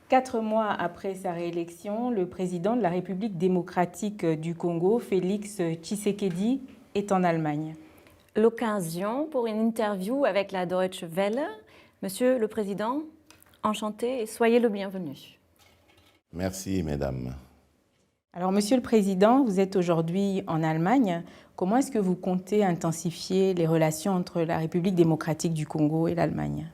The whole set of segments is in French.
4 mois après sa réélection, le président de la République démocratique du Congo, Félix Tshisekedi, est en Allemagne. L'occasion pour une interview avec la Deutsche Welle. Monsieur le Président, enchanté et soyez le bienvenu. Merci, mesdames. Alors, Monsieur le Président, vous êtes aujourd'hui en Allemagne. Comment est-ce que vous comptez intensifier les relations entre la République démocratique du Congo et l'Allemagne ?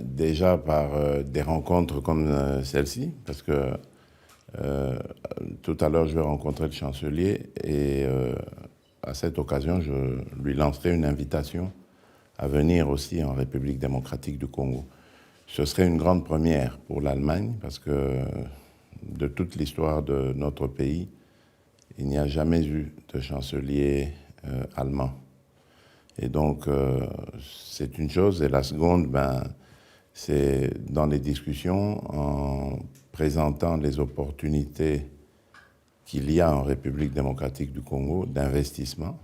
Déjà par des rencontres comme celle-ci, parce que tout à l'heure, je vais rencontrer le chancelier et à cette occasion, je lui lancerai une invitation à venir aussi en République démocratique du Congo. Ce serait une grande première pour l'Allemagne parce que de toute l'histoire de notre pays, il n'y a jamais eu de chancelier allemand. Et donc, c'est une chose. Et la seconde, c'est dans les discussions, en présentant les opportunités qu'il y a en République démocratique du Congo d'investissement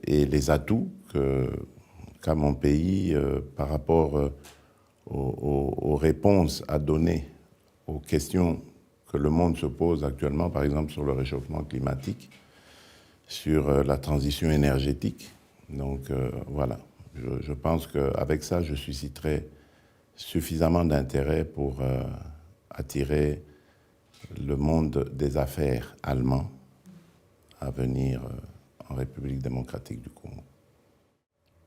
et les atouts qu'a mon pays par rapport aux réponses à donner aux questions que le monde se pose actuellement, par exemple sur le réchauffement climatique, sur la transition énergétique. Donc voilà, je pense qu'avec ça, je susciterai suffisamment d'intérêt pour attirer le monde des affaires allemand à venir en République démocratique du Congo.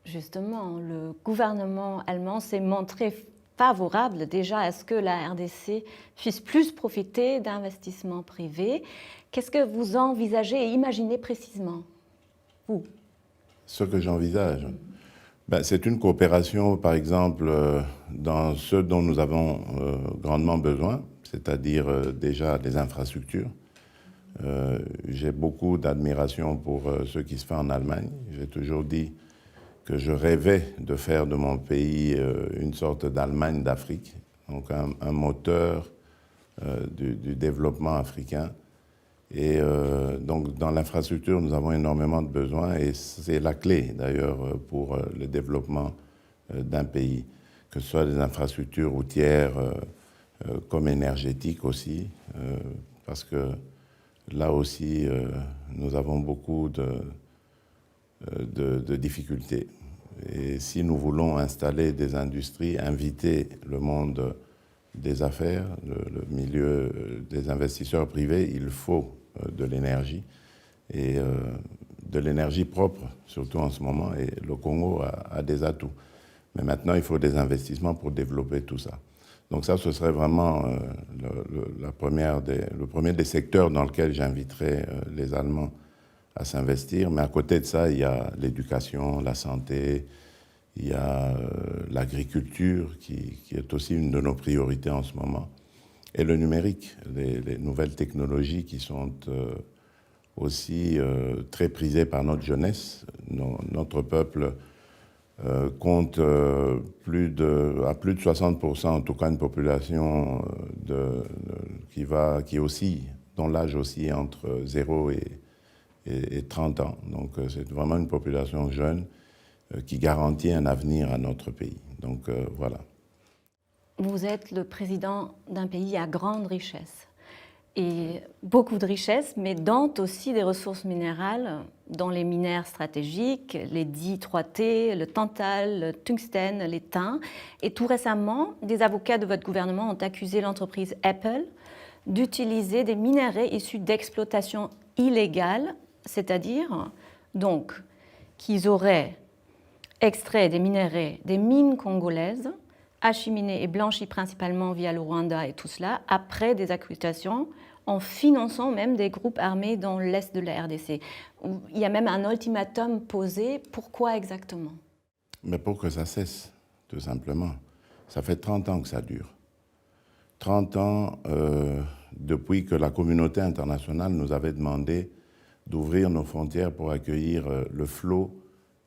Justement, le gouvernement allemand s'est montré favorable déjà à ce que la RDC puisse plus profiter d'investissements privés. Qu'est-ce que vous envisagez et imaginez précisément, vous ? Ce que j'envisage, c'est une coopération, par exemple, dans ce dont nous avons grandement besoin, c'est-à-dire déjà les infrastructures. J'ai beaucoup d'admiration pour ce qui se fait en Allemagne. J'ai toujours dit que je rêvais de faire de mon pays une sorte d'Allemagne d'Afrique, donc un moteur du développement africain. Et donc dans l'infrastructure, nous avons énormément de besoins et c'est la clé d'ailleurs pour le développement d'un pays, que ce soit des infrastructures routières comme énergétiques aussi, parce que là aussi nous avons beaucoup de difficultés. Et si nous voulons installer des industries, inviter le monde des affaires, le milieu des investisseurs privés, il faut de l'énergie et de l'énergie propre, surtout en ce moment. Et le Congo a des atouts. Mais maintenant, il faut des investissements pour développer tout ça. Donc ça, ce serait vraiment le premier des secteurs dans lequel j'inviterais les Allemands à s'investir. Mais à côté de ça, il y a l'éducation, la santé, il y a l'agriculture qui est aussi une de nos priorités en ce moment. Et le numérique, les nouvelles technologies qui sont aussi très prisées par notre jeunesse. Notre peuple compte à plus de 60%, en tout cas une population qui oscille, dont l'âge oscille entre 0 et 30 ans. Donc c'est vraiment une population jeune qui garantit un avenir à notre pays. Donc voilà. Vous êtes le président d'un pays à grande richesse. Et beaucoup de richesses, mais dont aussi des ressources minérales, dont les minères stratégiques, les dits 3T, le tantal, le tungstène, les thym. Et tout récemment, des avocats de votre gouvernement ont accusé l'entreprise Apple d'utiliser des minerais issus d'exploitation illégale, c'est-à-dire donc qu'ils auraient extrait des minerais des mines congolaises, acheminés et blanchis principalement via le Rwanda et tout cela, après des accusations, en finançant même des groupes armés dans l'est de la RDC. Il y a même un ultimatum posé. Pourquoi exactement ? Mais pour que ça cesse, tout simplement. Ça fait 30 ans que ça dure. 30 ans depuis que la communauté internationale nous avait demandé d'ouvrir nos frontières pour accueillir le flot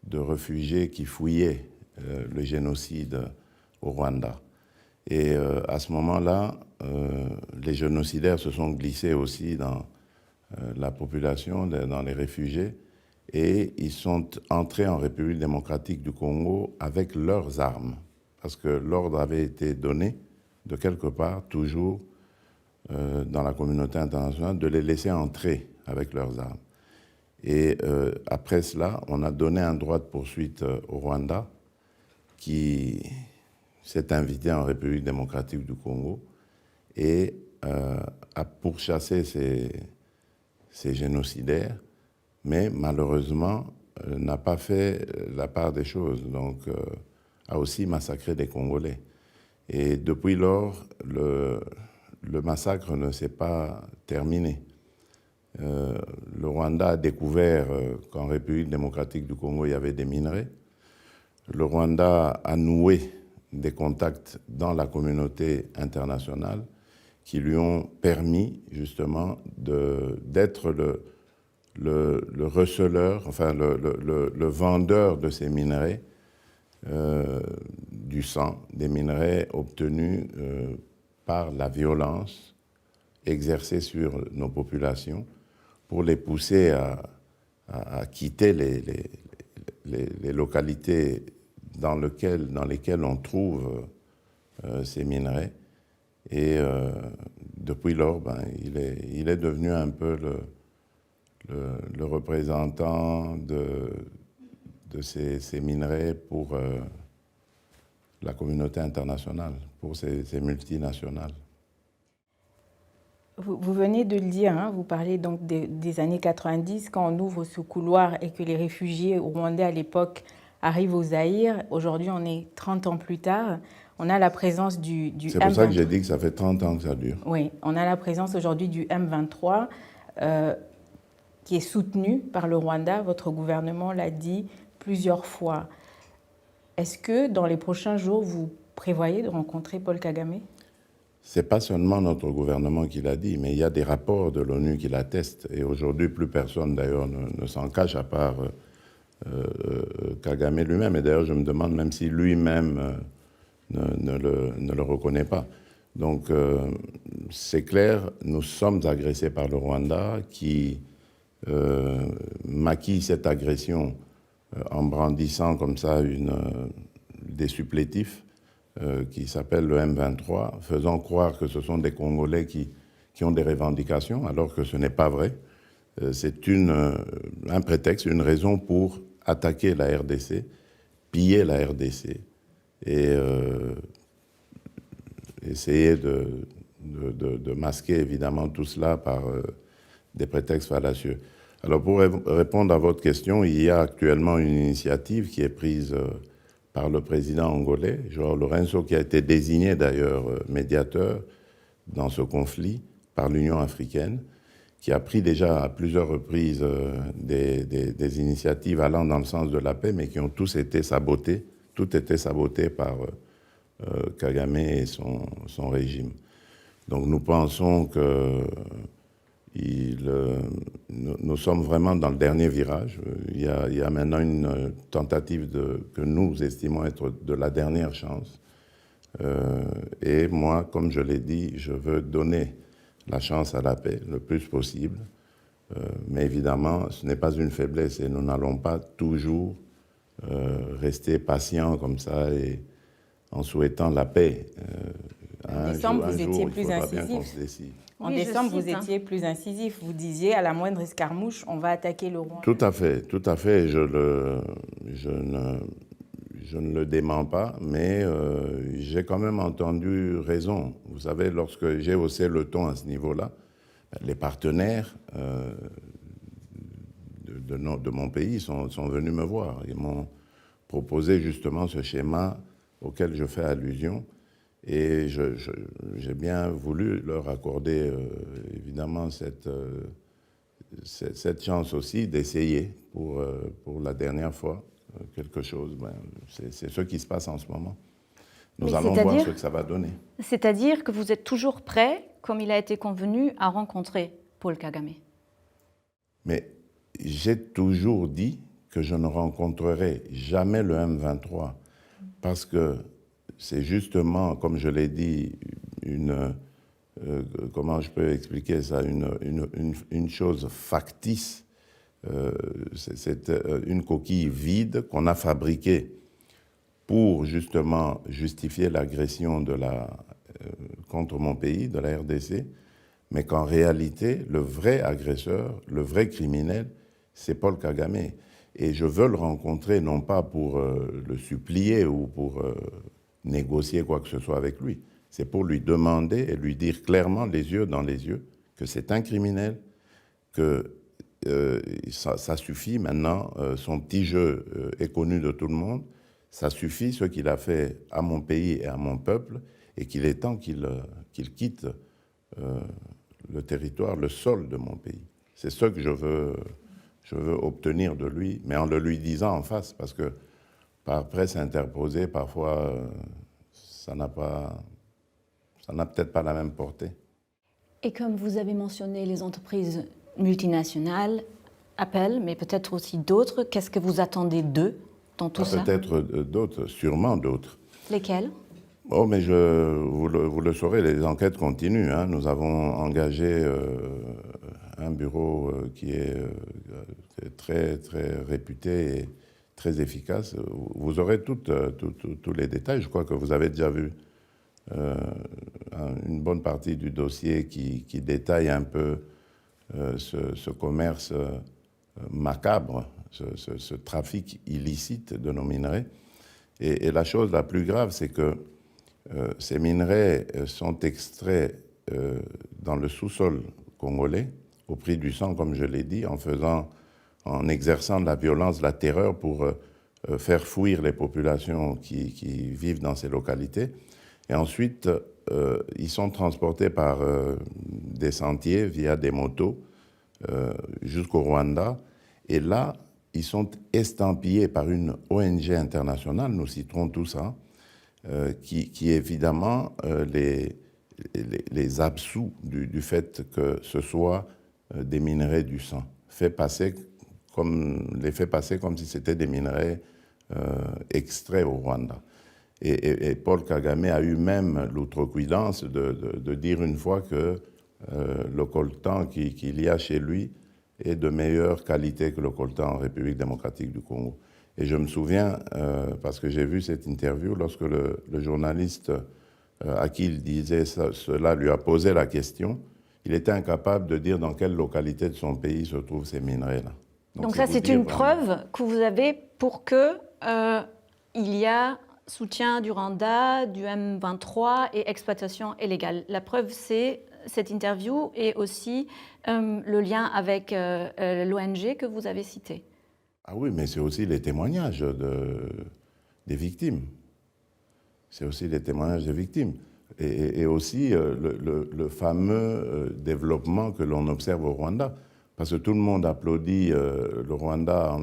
de réfugiés qui fouillaient le génocide au Rwanda. Et à ce moment-là, les génocidaires se sont glissés aussi dans la population, dans les réfugiés, et ils sont entrés en République démocratique du Congo avec leurs armes. parce que l'ordre avait été donné de quelque part, toujours dans la communauté internationale, de les laisser entrer avec leurs armes. Et après cela, on a donné un droit de poursuite au Rwanda qui s'est invité en République démocratique du Congo et a pourchassé ces génocidaires, mais malheureusement n'a pas fait la part des choses, donc a aussi massacré des Congolais. Et depuis lors, le massacre ne s'est pas terminé. Le Rwanda a découvert qu'en République démocratique du Congo, il y avait des minerais. Le Rwanda a noué des contacts dans la communauté internationale qui lui ont permis justement d'être le receleur, enfin le vendeur de ces minerais, du sang, des minerais obtenus par la violence exercée sur nos populations pour les pousser à quitter les localités dans lesquelles on trouve ces minerais. Et depuis lors, il est devenu un peu le représentant de ces minerais pour la communauté internationale, pour ces multinationales. Vous venez de le dire, hein, vous parlez donc des années 90, quand on ouvre ce couloir et que les réfugiés rwandais à l'époque arrivent au Zaïre. Aujourd'hui, on est 30 ans plus tard. On a la présence du C'est pour ça que j'ai dit que ça fait 30 ans que ça dure. Oui, on a la présence aujourd'hui du M23 qui est soutenu par le Rwanda. Votre gouvernement l'a dit plusieurs fois. Est-ce que dans les prochains jours, vous prévoyez de rencontrer Paul Kagame ? Ce n'est pas seulement notre gouvernement qui l'a dit, mais il y a des rapports de l'ONU qui l'attestent. Et aujourd'hui, plus personne d'ailleurs ne s'en cache à part Kagame lui-même. Et d'ailleurs, je me demande même si lui-même ne le reconnaît pas. Donc, c'est clair, nous sommes agressés par le Rwanda qui maquille cette agression en brandissant comme ça des supplétifs qui s'appellent le M23, faisant croire que ce sont des Congolais qui ont des revendications, alors que ce n'est pas vrai. C'est un prétexte, une raison pour attaquer la RDC, piller la RDC et essayer de masquer évidemment tout cela par des prétextes fallacieux. Alors pour répondre à votre question, il y a actuellement une initiative qui est prise par le président angolais, João Lourenço, qui a été désigné d'ailleurs médiateur dans ce conflit par l'Union africaine, qui a pris déjà à plusieurs reprises des initiatives allant dans le sens de la paix, mais qui ont tous été sabotées, par Kagame et son régime. Donc nous pensons que nous sommes vraiment dans le dernier virage. Il y a maintenant une tentative que nous estimons être de la dernière chance. Et moi, comme je l'ai dit, je veux donner la chance à la paix le plus possible. Mais évidemment, ce n'est pas une faiblesse et nous n'allons pas toujours rester patients comme ça et en souhaitant la paix. En décembre, vous étiez plus incisif. En décembre, vous étiez plus incisif. Vous disiez, à la moindre escarmouche, on va attaquer le Rwanda. Tout à fait. Je ne le dément pas, mais j'ai quand même entendu raison. Vous savez, lorsque j'ai haussé le ton à ce niveau-là, les partenaires de mon pays sont venus me voir. Ils m'ont proposé justement ce schéma auquel je fais allusion. Et j'ai bien voulu leur accorder, évidemment, cette chance aussi d'essayer pour la dernière fois quelque chose. C'est ce qui se passe en ce moment. Nous allons voir ce que ça va donner. C'est-à-dire que vous êtes toujours prêt, comme il a été convenu, à rencontrer Paul Kagame. Mais j'ai toujours dit que je ne rencontrerai jamais le M23 parce que c'est justement, comme je l'ai dit, comment je peux expliquer ça, une chose factice. C'est une coquille vide qu'on a fabriquée pour justement justifier l'agression contre mon pays, de la RDC, mais qu'en réalité, le vrai agresseur, le vrai criminel, c'est Paul Kagame. Et je veux le rencontrer, non pas pour le supplier ou pour négocier quoi que ce soit avec lui, c'est pour lui demander et lui dire clairement, les yeux dans les yeux, que c'est un criminel, que ça suffit maintenant, son petit jeu est connu de tout le monde, ça suffit ce qu'il a fait à mon pays et à mon peuple, et qu'il est temps qu'il quitte le territoire, le sol de mon pays. C'est ce que je veux obtenir de lui, mais en le lui disant en face, parce que par presse interposée, parfois, ça n'a peut-être pas la même portée. Et comme vous avez mentionné les entreprises multinationales, Apple, mais peut-être aussi d'autres, qu'est-ce que vous attendez d'eux dans tout ça? Peut-être d'autres, sûrement d'autres. Lesquels? Oh, mais vous le saurez, les enquêtes continuent, hein. Nous avons engagé un bureau qui est très, très réputé et très efficace. Vous aurez tous les détails. Je crois que vous avez déjà vu une bonne partie du dossier qui détaille un peu ce commerce macabre, ce trafic illicite de nos minerais. Et la chose la plus grave, c'est que ces minerais sont extraits dans le sous-sol congolais, au prix du sang, comme je l'ai dit, en exerçant de la violence, de la terreur pour faire fuir les populations qui vivent dans ces localités. Et ensuite, ils sont transportés par des sentiers, via des motos, jusqu'au Rwanda. Et là, ils sont estampillés par une ONG internationale, nous citerons tout ça, qui évidemment les absout du fait que ce soit des minerais du sang, les fait passer comme si c'était des minerais extraits au Rwanda. Et Paul Kagame a eu même l'outrecuidance de dire une fois que le coltan qu'il y a chez lui est de meilleure qualité que le coltan en République démocratique du Congo. Et je me souviens, parce que j'ai vu cette interview, lorsque le journaliste à qui il disait cela lui a posé la question, il était incapable de dire dans quelle localité de son pays se trouvent ces minerais-là. Donc ça, c'est une preuve que vous avez pour que il y a soutien du Rwanda, du M23 et exploitation illégale. La preuve, c'est cette interview et aussi le lien avec l'ONG que vous avez cité. Ah oui, mais c'est aussi les témoignages des victimes. C'est aussi les témoignages des victimes. Et aussi le fameux développement que l'on observe au Rwanda. Parce que tout le monde applaudit le Rwanda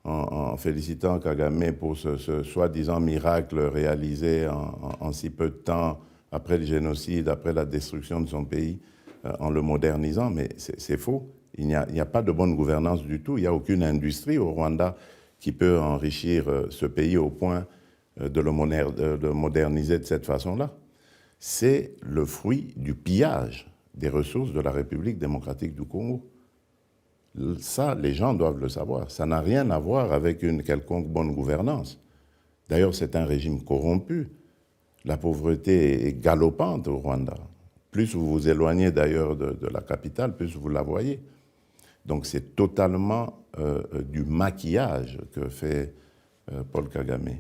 en félicitant Kagame pour ce soi-disant miracle réalisé en si peu de temps après le génocide, après la destruction de son pays, en le modernisant. Mais c'est faux. Il n'y a pas de bonne gouvernance du tout. Il n'y a aucune industrie au Rwanda qui peut enrichir ce pays au point de le moderniser de cette façon-là. C'est le fruit du pillage des ressources de la République démocratique du Congo. Ça, les gens doivent le savoir. Ça n'a rien à voir avec une quelconque bonne gouvernance. D'ailleurs, c'est un régime corrompu. La pauvreté est galopante au Rwanda. Plus vous vous éloignez d'ailleurs de la capitale, plus vous la voyez. Donc c'est totalement du maquillage que fait Paul Kagame.